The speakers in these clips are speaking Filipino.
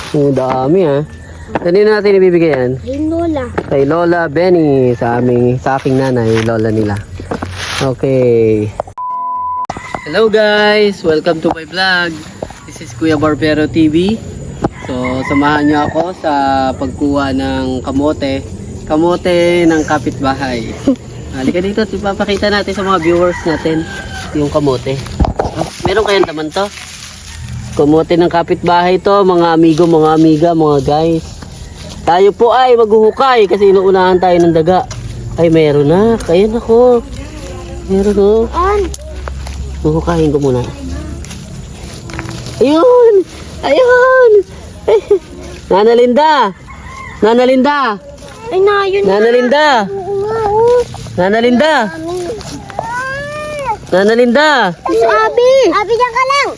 Ang dami ha. Kanino natin ibibigay yan? Kay Lola. Kay Lola Benny, sa aking nanay, Lola nila. Okay. Hello guys! Welcome to my vlog. This is Kuya Barbero TV. So, samahan niyo ako sa pagkuha ng kamote. Kamote ng kapitbahay. Halika dito, ipapakita natin sa mga viewers natin yung kamote. Meron kayang laman to? Kamote ng kapitbahay to, mga amigo, mga amiga, mga guys. Tayo po ay maghuhukay kasi inuunahan tayo ng daga. Ay, meron na. Ayan ako. Meron o. Huhukayin ko muna. Ayun! Ayun! Nana Linda! Nana Linda! Ay na, yun Nana Linda! Oo nga, oh. Nana Linda! Nana Linda! Si Abi! Abi, diyan ka lang!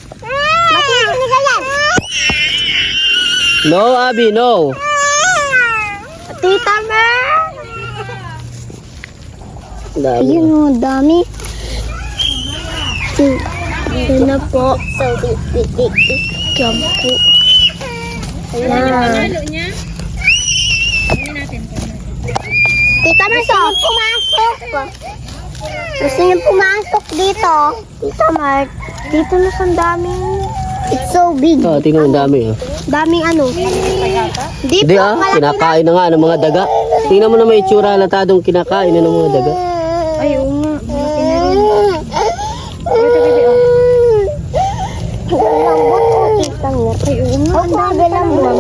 Matinig ka yan! No, Abby, no! Tita Mer! Dami. Ayun o, dami. Ito na po. So, Diyan po. Ayan. Tita Mer, gusto niyo pumasok? Gusto niyo pumasok dito? Tita Mer, dito na sa daming... It's so big. Oh, tingnan mo, dami. Oh. Daming ano? Di Hindi po, ah, kinakain na nga ng mga daga. Tingnan mo na may itsura latadong kinakain na ng mga daga. Ay, oo nga. Lambot o kitang nga. Ay, oo nga. Ang dami lambot.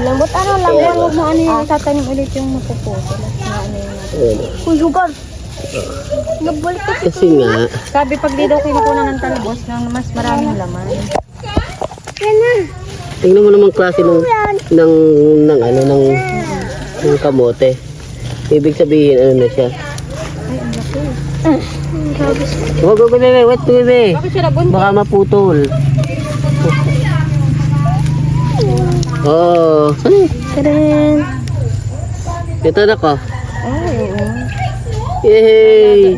Lambot, ano lambot? Huwag mo ano yung tatanim ulit yung mapupuso. Uy, huwag. Nabalik ka. Kasi nga, Sabi pag di daw kinukunan ng talbos ng mas maraming laman. Yan na. tingnan mo naman klase ng kamote. Ibig sabihin, ano na siya. Wag, bebe, wait, bebe. Bakit siya nabunti? Baka maputol. Oh, ano yun? Karen. Ito na ko. Ay, oo. Yay!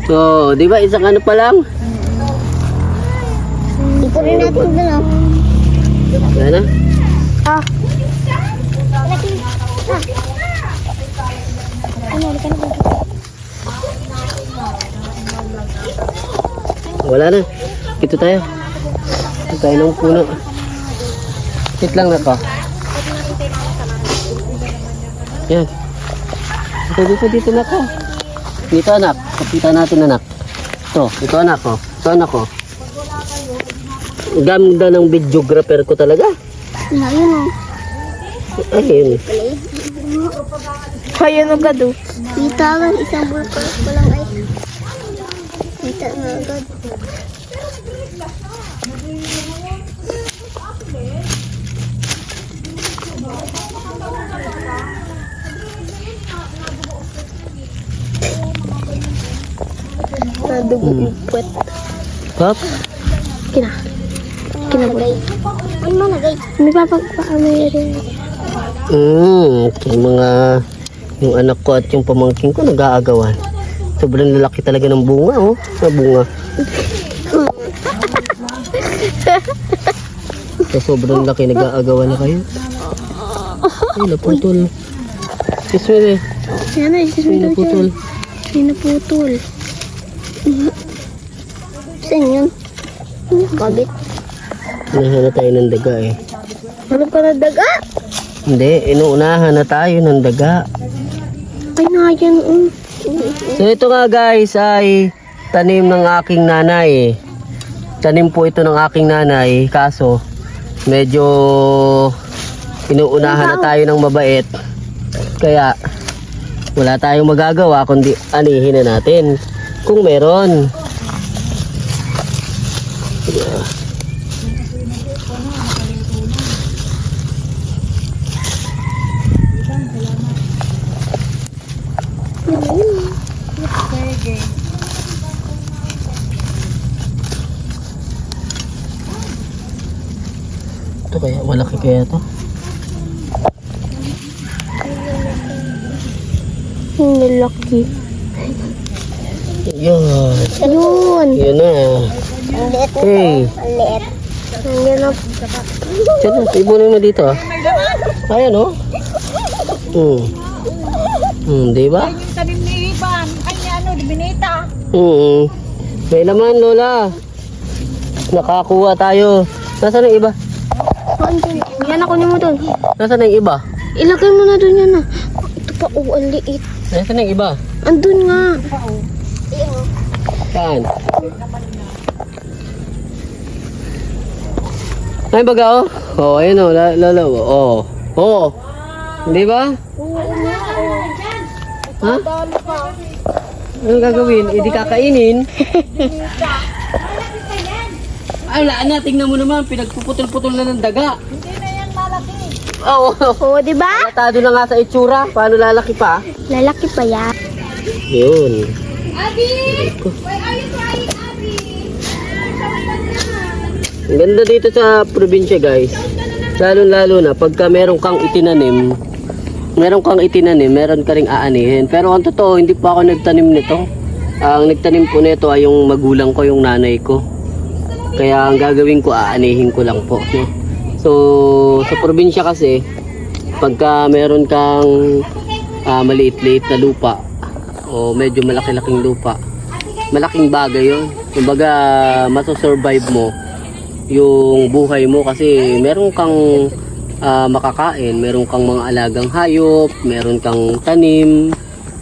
So, di ba isang ano pa lang? Ito rin natin dalaw. Yan na. Ah. Ano, halika na dito. Wala na. Ito tayo. Ito tayo ng puno. Sit lang na ko. Yan. Dito na ko. Dito anak. Kapita natin anak. Ito anak ko. Ito anak ko. Ganda ng videographer ko talaga. Ayun o. Ayun. Ayun ang gado. Kita lang, isang bulkan ko lang ay. Kita nga agad. Nadugo yung puwet. Pop. Kinagay. Ano mo nagay? May papagpakamay rin. Yung anak ko at yung pamangkin ko nag-aagawan. Sobrang lalaki talaga ng bunga, oh. Na bunga. So, sobrang laki, nag-aagawan na kayo. Ay, naputol. Excuse me, Yan na, excuse me daw naputol. dyan. May naputol. Saan yun? Kabit. Hinahanap tayo ng daga eh. Ano pa na daga? Hindi, inuunahan na tayo ng daga. Ay na, yan. So ito nga guys ay tanim ng aking nanay. Tanim po ito ng aking nanay, kaso medyo inuunahan na tayo ng mabait. Kaya wala tayong magagawa kundi anihin na natin kung meron. Ito kaya, malaki kaya to? Nilaki. Yun. Yun. Yun na. Ang liit Hey. Ang liit. Yan na. Diyan na, ibunin mo dito ah. Ayan oh. Di ba? Yung tanim ni Iban. Kanya ano, di binita. May laman, Lola. Nakakuha tayo. Nasaan ang iba? Yan ako mo doon. Nasaan ang iba? Ilagay mo na doon yan ah. Ito pa, ang liit. Nasaan ang iba? Andun nga. Saan? Ay, baga oh. Oh, ayun oh, Lola. Oh. Oh. Di ba? Ha? Ano gagawin? Hindi kakainin. Ay, laan na. Tingnan mo naman. Pinagpuputol-putol na ng daga. Hindi na yan malaki. Oo. Oo, di ba? Latado na nga sa itsura. Paano lalaki pa? Lalaki pa yan. Yun. Abi! Why are you crying, Abi? Ang ganda dito sa probinsya, guys. Lalo-lalo na pagka meron kang itinanim, meron ka ring aanihin. Pero ang totoo, hindi pa ako nagtanim nito. Ang nagtanim po nito ay yung magulang ko, yung nanay ko. Kaya ang gagawin ko, aanihin ko lang po. No? So, sa probinsya kasi, pagka meron kang maliit-liit na lupa, o medyo malaki-laking lupa, malaking bagay yun. Kumbaga, masosurvive mo yung buhay mo kasi meron kang makakain, meron kang mga alagang hayop, meron kang tanim,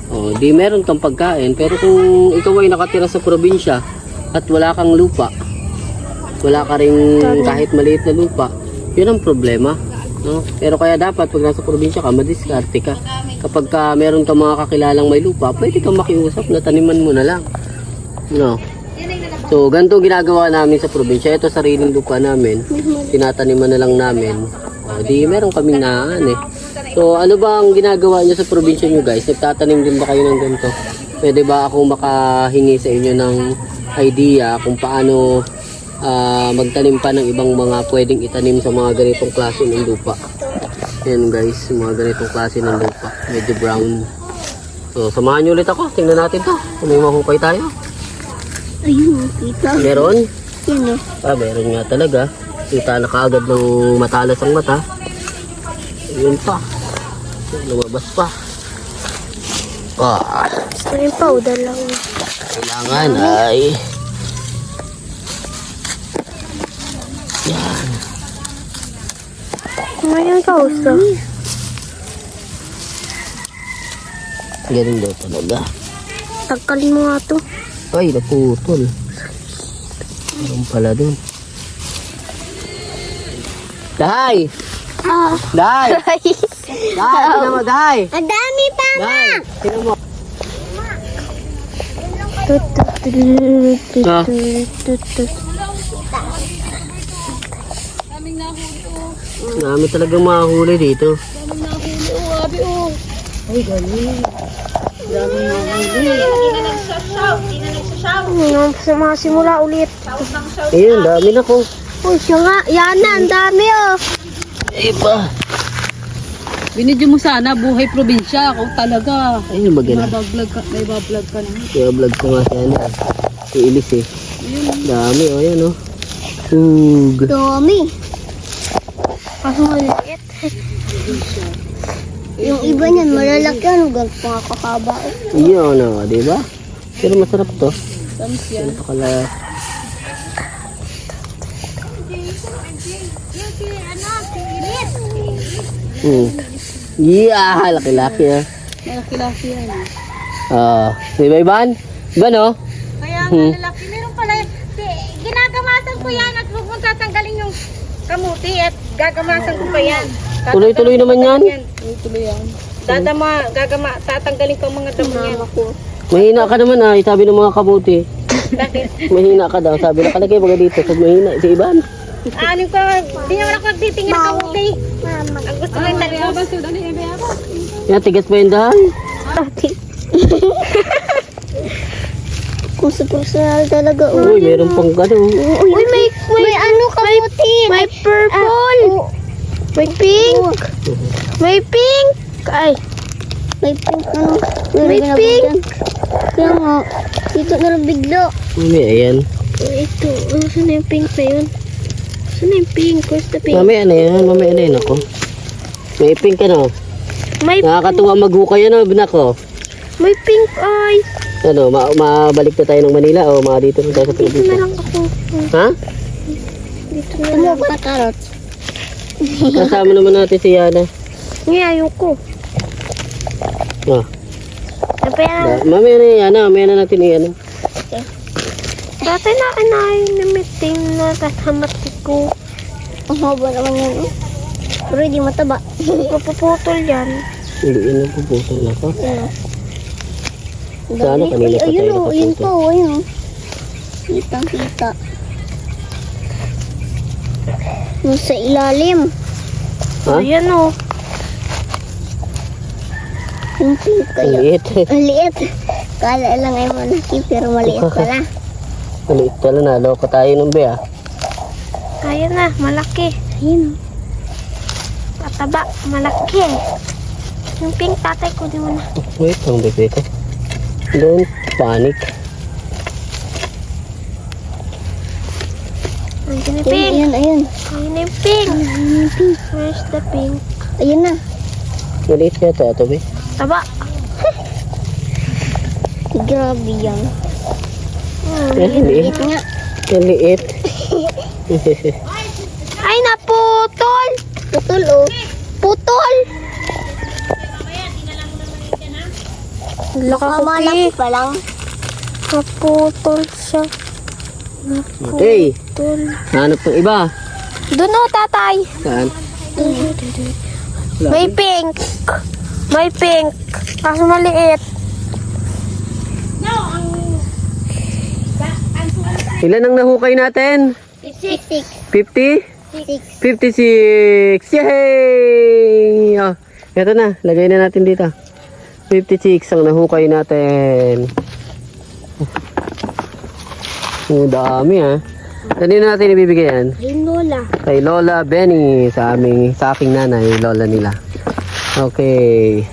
o di meron kang pagkain. Pero kung ikaw ay nakatira sa probinsya at wala kang lupa, wala ka rin kahit maliit na lupa, yun ang problema, no? Pero kaya dapat pag nasa probinsya ka, madiskarte ka. Kapag ka meron kang mga kakilalang may lupa, pwede kang makiusap na taniman mo na lang, no? So, ganito ginagawa namin sa probinsya. Ito sariling lupa namin. Tinataniman na lang namin. O, di meron kaming naan eh. So, ano ba ang ginagawa nyo sa probinsya nyo, guys? Nagtatanim din ba kayo ng ganito? Pwede ba ako makahingi sa inyo ng idea kung paano magtanim pa ng ibang mga pwedeng itanim sa mga ganitong klase ng lupa? Yan guys, mga ganitong klase ng lupa. Medyo brown. So, samahan nyo ulit ako. Tingnan natin to. Kung may mahukay tayo. Ayun, kita. Meron? Yan o. Meron nga talaga. Kita na kaagad ng matalas ang mata. Ayun pa. Lumabas pa. Ayun pa, o dalawa. Kailangan ay yan. Ngayon ka, uso. Ganun daw talaga. Tagkalin mo nga to. Ay, naputol. Meron pala dun. Dahay! Dahay! Dahay! Tingnan mo, Dahay! Ang dami pa nga! Dahay! Tingnan mo. Dami talagang mahuli dito. Simula ulit. Ayun, dami na ko. Uy, siya nga. Yan na, ang dami oh. Iba. Binidyo mo sana buhay probinsya kung talaga. Ayun, maganda. May bablog ka naman. Kaya vlog ko nga siya na. Si Ilis eh. Dami, o yan o. Hug. Dami. Kaso maliit. Yung iba niyan, malalaki ano, ganito nga kakaba. Iyon o, diba? Pero masarap to. Tams yan. Ito kala. Yeah, laki-laki ah. Malaki-laki yan. Diba Iban? Iban o? Kaya nga lalaki. Meron pala, ginagamasan ko yan at huwag mong tatanggalin yung kamuti at gagamasan ko pa yan. Tuloy-tuloy naman yan. Tuloy-tuloy yan. Tatanggalin ko ang mga damo yan. Mahina ka naman ah, sabi ng mga kabuti. Bakit? Mahina ka daw, sabi na kalagay mga dito. Pag mahina, si Iban. Ano ko, di naman ako nagtitingin ng kamuti. Ang gusto ko yung talibos. Yan, tigas pa yung dahan. Kung sa personal talaga. Uy, meron pang gano'n. Uy, may ano kamuti. May purple. May pink. May pink. Ay. May pink ano. May pink. Kaya nga. Dito na lang bigla. May ayan. Ito. Ano saan yung pink na yun? Ano yung pink? Where's the pink? Mamaya na yan ako. May pink ano. May, Nakakatuwa maghukay ano, binako. may pink ay. Ano, mabalik na tayo ng Manila o dito na tayo sa Dito na Pilipinas? lang ako. Ha? Dito na lang. Tumubot na carrots. Kasama naman natin si Yana. Ngayon, ayoko. Ah, Napaya mamaya na yan, mamaya na natin yan. dati na kinain na meeting na kasamat ko. Ang haba naman yan. Pero hindi mataba. Mapuputol yan. Hindi yun ang puputol na to. Ayun. Sana kanina pa tayo Ayun nakaputol. po, ayun. Kitang-kita. Nasa ilalim. Ha? Ayan o. Yung pink kayo. Maliit. Ang liit. Kala lang ay malaki pero maliit pala. Maliit pala na. Loko tayo ng be ah. Kaya na, malaki. Ayun o. Mataba, malaki. Yung pink tatay ko, di mo na. Wait, ang bebe ko. Don't panic. Ayun na yung pink. Ayun, ayun. Ayun na yung pink. Where's the pink? Ayun na. Maliit ka ito, be. Taba. Grabe yan. Maliit. nga. Maliit. Ay, naputol. Putol, oh. Putol. Malaki pa lang. Naputol siya. Okay. Naputol. Hanap ng iba. Doon, oh, tatay. Saan? May pink. May pink. Kaso maliit. Ilan ang nahukay natin? 56. 50? 6. 56! Yay! Oh, eto na. Lagay na natin dito. 56 ang nahukay natin. Ang dami ah. Kanino natin ibibigay yan? Ayun, Lola. Kay Lola Benny sa aking nanay, Lola nila. Okay.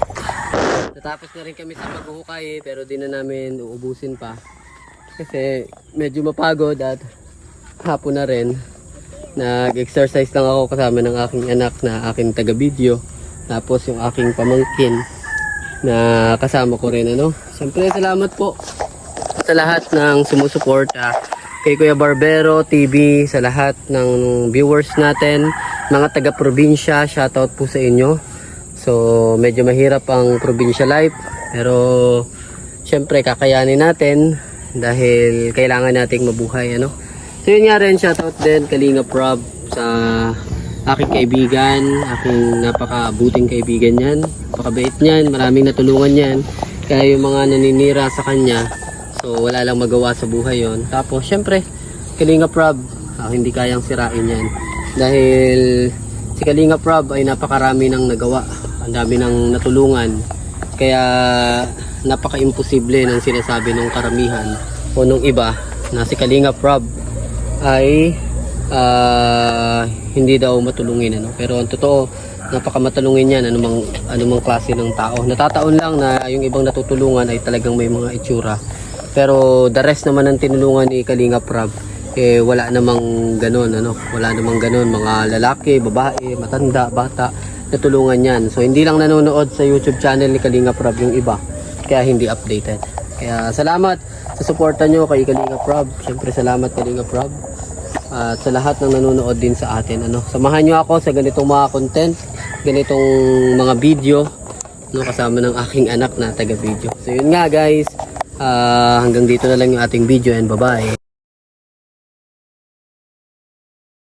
Natapos na rin kami sa paghuhukay pero di na namin uubusin pa. Kasi medyo mapagod at hapon na rin. Nag-exercise lang ako kasama ng aking anak na aking taga-video. Tapos yung aking pamangkin na kasama ko rin ano. Siyempre salamat po sa lahat ng sumusuporta kay Kuya Barbero TV, sa lahat ng viewers natin, mga taga-probinsya, shoutout po sa inyo. So medyo mahirap ang probinsya life pero siyempre kakayanin natin dahil kailangan nating mabuhay ano. So yun nga rin, shoutout din Kalinga Prab sa aking kaibigan, aking napakabuting kaibigan yan, napakabait niyan, maraming natulungan yan, kaya yung mga naninira sa kanya, so wala lang magawa sa buhay yon. Tapos syempre Kalinga Prab, hindi kayang sirain yan dahil si Kalinga Prab ay napakarami ng nagawa, ang dami ng natulungan, kaya napaka-imposible ng sinasabi ng karamihan o nung iba na si Kalinga Prab ay hindi daw matulungin ano. Pero ang totoo, napakamatulungin yan anumang klase ng tao. Natataon lang na yung ibang natutulungan ay talagang may mga itsura. Pero the rest naman ng tinulungan ni Kalinga Prab wala namang ganun ano. Wala namang ganun, mga lalaki, babae, matanda, bata, natulungan yan. So hindi lang nanonood sa YouTube channel ni Kalinga Prab yung iba, kaya hindi updated. Kaya salamat sa suporta nyo kay Kalinga Prab. Siyempre salamat Kalinga Prab. At sa lahat ng nanonood din sa atin ano. Samahan nyo ako sa ganitong mga content, ganitong mga video no, kasama ng aking anak na taga video. So yun nga guys, hanggang dito na lang yung ating video and bye bye.